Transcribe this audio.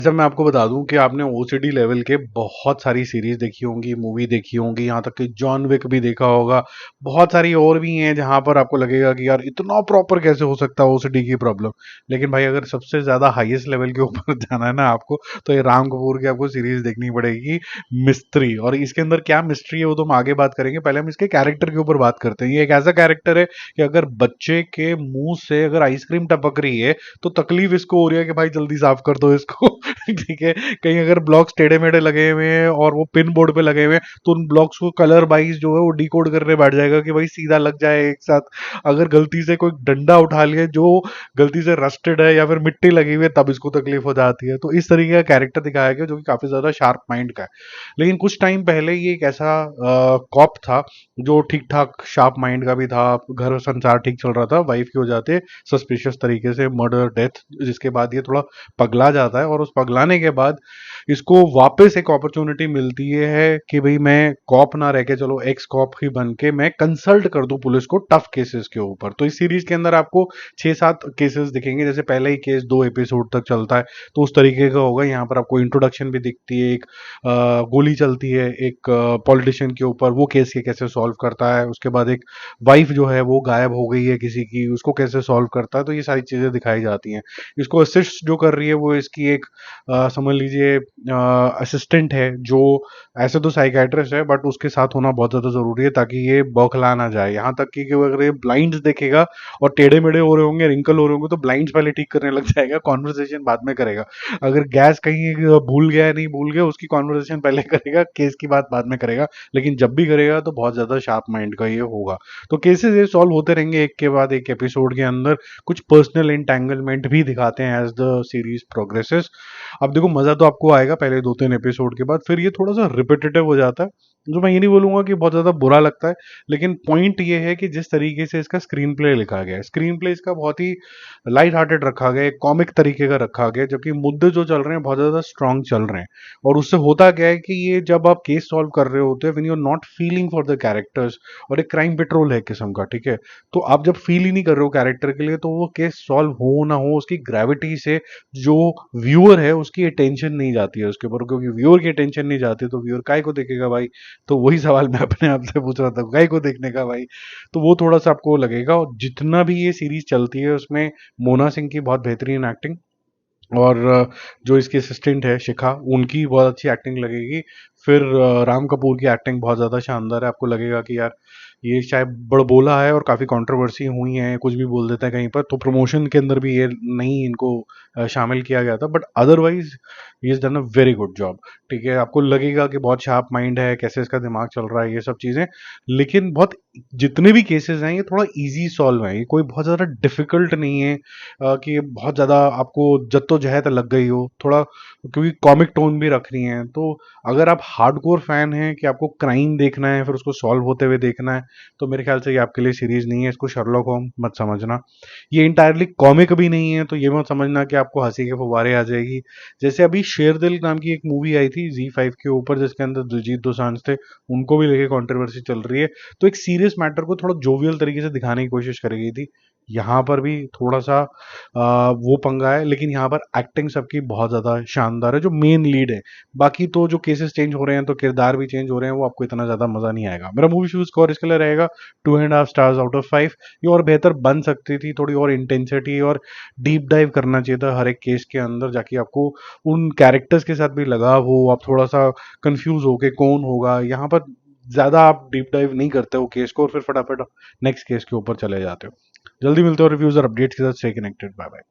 जब मैं आपको बता दूं कि आपने ओसीडी लेवल के बहुत सारी सीरीज देखी होंगी, मूवी देखी होंगी, यहाँ तक कि जॉन विक भी देखा होगा, बहुत सारी और भी हैं जहां पर आपको लगेगा कि यार इतना प्रॉपर कैसे हो सकता है ओसीडी की प्रॉब्लम। लेकिन भाई अगर सबसे ज्यादा हाईएस्ट लेवल के ऊपर जाना है ना आपको, तो ये राम कपूर की आपको सीरीज देखनी पड़ेगी, मिस्ट्री। और इसके अंदर क्या मिस्ट्री है वो तो हम आगे बात करेंगे, पहले हम इसके कैरेक्टर के ऊपर बात करते हैं। ये एक ऐसा कैरेक्टर है कि अगर बच्चे के मुंह से अगर आइसक्रीम टपक रही है तो तकलीफ इसको हो रही है कि भाई जल्दी साफ कर दो इसको। ठीक है, कहीं अगर ब्लॉक्स टेढ़े मेढ़े लगे हुए हैं और वो पिन बोर्ड पे लगे हुए हैं तो उन ब्लॉक्स को कलर वाइज जो है वो डिकोड करने बैठ जाएगा कि भाई सीधा लग जाए एक साथ। अगर गलती से कोई डंडा उठा लिया जो गलती से रस्टेड है या फिर मिट्टी लगी हुई है तब इसको तकलीफ हो जाती है। तो इस तरीके का कैरेक्टर दिखाया गया जो कि काफी ज्यादा शार्प माइंड का है। लेकिन कुछ टाइम पहले ये एक ऐसा कॉप था जो ठीक ठाक शार्प माइंड का भी था, घर संसार ठीक चल रहा था, वाइफ की हो जाते सस्पिशियस तरीके से मर्डर डेथ, जिसके बाद ये थोड़ा पगला जाता है। और उस पगलाने के बाद इसको वापस एक अपॉर्चुनिटी मिलती है कि भाई मैं कॉप ना रह के चलो एक्स कॉप ही बन के मैं कंसल्ट कर दूं पुलिस को टफ केसेस के ऊपर। तो इस सीरीज के अंदर आपको 6-7 केसेस दिखेंगे। जैसे पहले ही केस 2 एपिसोड तक चलता है तो उस तरीके का होगा। यहाँ पर आपको इंट्रोडक्शन भी दिखती है, एक गोली चलती है एक पॉलिटिशियन के ऊपर, वो केस के कैसे सॉल्व करता है। उसके बाद एक वाइफ जो है वो गायब हो गई है किसी की, उसको कैसे सॉल्व करता है। तो ये सारी चीजें दिखाई जाती हैं। इसको असिस्ट जो कर रही है वो इसकी एक समझ लीजिए असिस्टेंट है, जो ऐसे तो साइकेट्रिस्ट है बट उसके साथ होना बहुत ज्यादा जरूरी है ताकि ये बौखला ना जाए। यहाँ तक कि अगर ये ब्लाइंड्स देखेगा और टेढ़े मेढ़े हो रहे होंगे, रिंकल हो रहे होंगे, तो ब्लाइंड्स पहले ठीक करने लग जाएगा, कॉन्वर्सेशन बाद में करेगा। अगर गैस कहीं भूल गया है नहीं भूल गया, उसकी कॉन्वर्सेशन पहले करेगा, केस की बात बाद में करेगा। लेकिन जब भी करेगा तो बहुत ज्यादा शार्प माइंड का ये होगा। तो केसेस ये सॉल्व होते रहेंगे एक के बाद एक एपिसोड के अंदर। कुछ पर्सनल इंटेंगलमेंट भी दिखाते हैं एज द सीरीज प्रोग्रेसेस। अब देखो मजा तो आपको आएगा पहले 2-3 एपिसोड के बाद, फिर ये थोड़ा सा रिपीटेटिव हो जाता है। जो मैं ये नहीं बोलूंगा कि बहुत ज्यादा बुरा लगता है, लेकिन पॉइंट ये है कि जिस तरीके से इसका स्क्रीन प्ले लिखा गया है, स्क्रीन प्ले इसका बहुत ही लाइट हार्टेड रखा गया है, कॉमिक तरीके का रखा गया है, जबकि मुद्दे जो चल रहे हैं बहुत ज्यादा स्ट्रांग चल रहे हैं। और उससे होता क्या है कि ये जब आप केस सॉल्व कर रहे होते हैं, when you are not feeling for the characters, और एक क्राइम पेट्रोल है किस्म का, ठीक है, तो आप जब फील ही नहीं कर रहे हो कैरेक्टर के लिए, तो वो केस सॉल्व हो ना हो उसकी ग्रेविटी से जो व्यूअर है उसकी अटेंशन नहीं जाती है उसके ऊपर, क्योंकि व्यूअर की अटेंशन नहीं जाती तो व्यूअर काय को देखेगा भाई। तो वही सवाल मैं अपने आप से पूछ रहा था, काय को देखने का भाई। तो वो थोड़ा सा आपको लगेगा। और जितना भी ये सीरीज चलती है उसमें मोना सिंह की बहुत बेहतरीन एक्टिंग, और जो इसकी असिस्टेंट है शिखा, उनकी बहुत अच्छी एक्टिंग लगेगी। फिर राम कपूर की एक्टिंग बहुत ज़्यादा शानदार है। आपको लगेगा कि यार ये शायद बड़बोला है और काफ़ी कंट्रोवर्सी हुई है, कुछ भी बोल देता है कहीं पर, तो प्रमोशन के अंदर भी ये नहीं इनको शामिल किया गया था, but otherwise he is done a very good job. ठीक है, आपको लगेगा कि बहुत शार्प माइंड है, कैसे इसका दिमाग चल रहा है, ये सब चीज़ें। लेकिन बहुत जितने भी केसेस हैं ये थोड़ा इजी सॉल्व है, ये कोई बहुत ज़्यादा डिफिकल्ट नहीं है कि बहुत ज़्यादा आपको जद्दोजहद लग गई हो थोड़ा, क्योंकि कॉमिक टोन भी रखनी है। तो अगर आप हार्डकोर फैन हैं कि आपको क्राइम देखना है फिर उसको सॉल्व होते हुए देखना है, तो मेरे ख्याल से ये आपके लिए सीरीज नहीं है। इसको शर्लॉक होम मत समझना। ये इंटायरली कॉमिक भी नहीं है, तो ये मत समझना कि आपको हंसी के फव्वारे आ जाएगी। जैसे अभी शेरदिल नाम की एक मूवी आई थी Z5 के ऊपर जिसके अंदर दिलजीत दोसांझ थे, उनको भी लेके कंट्रोवर्सी चल रही है। तो एक सीरियस मैटर को थोड़ा जोवियल तरीके से दिखाने की कोशिश करी गई थी। यहाँ पर भी थोड़ा सा वो पंगा है, लेकिन यहाँ पर एक्टिंग सबकी बहुत ज्यादा शानदार है, जो मेन लीड है। बाकी तो जो केसेस चेंज हो रहे हैं तो किरदार भी चेंज हो रहे हैं, वो आपको इतना ज्यादा मजा नहीं आएगा। मेरा मूवी शो स्कोर इसके लिए रहेगा 2.5 स्टार्स आउट ऑफ 5। ये और बेहतर बन सकती थी, थोड़ी और इंटेंसिटी और डीप डाइव करना चाहिए था हर एक केस के अंदर, जाके आपको उन कैरेक्टर्स के साथ भी लगाव हो, आप थोड़ा सा कंफ्यूज हो के कौन होगा। यहाँ पर ज्यादा आप डीप डाइव नहीं करते हो केस को और फिर फटाफट नेक्स्ट केस के ऊपर चले जाते हो। जल्दी मिलते हो रिव्यूज और अपडेट्स के साथ। Stay connected, bye bye.